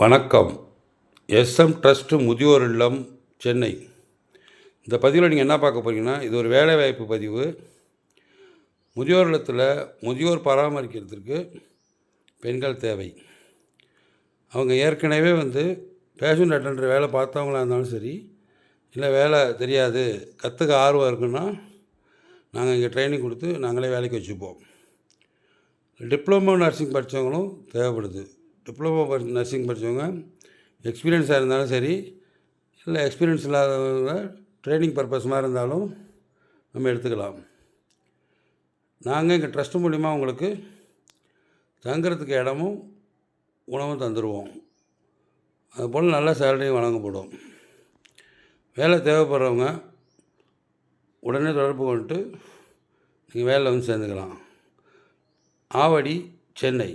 வணக்கம். SM trust முதியோர் இல்லம், சென்னை. இந்த பதிவில் நீங்கள் என்ன பார்க்க போகிறீங்கன்னா, இது ஒரு வேலைவாய்ப்பு பதிவு. முதியோர் இல்லத்தில் முதியோர் பராமரிக்கிறதுக்கு பெண்கள் தேவை. அவங்க ஏற்கனவே பேஷண்ட் அட்டெண்டர் வேலை பார்த்தவங்களா இருந்தாலும் சரி, இல்லை வேலை தெரியாது, கற்றுக்க ஆர்வம் இருக்குன்னா நாங்கள் இங்கே ட்ரைனிங் கொடுத்து நாங்களே வேலைக்கு வச்சுப்போம். டிப்ளமோ நர்சிங் படித்தவங்களும் தேவைப்படுது. டிப்ளமோ நர்சிங் படித்தவங்க எக்ஸ்பீரியன்ஸாக இருந்தாலும் சரி, இல்லை எக்ஸ்பீரியன்ஸ் இல்லாதவங்க ட்ரைனிங் பர்பஸ் மாதிரி இருந்தாலும் நம்ம எடுத்துக்கலாம். நாங்கள் எங்கள் ட்ரஸ்ட் மூலிமா உங்களுக்கு தங்குறதுக்கு இடமும் உணவும் தந்துடுவோம். அதுபோல் நல்ல சேலரியும் வழங்கப்படும். வேலை தேவைப்படுறவங்க உடனே தொடர்பு கொண்டு நீங்கள் வேலையில் சேர்ந்துக்கலாம். ஆவடி, சென்னை.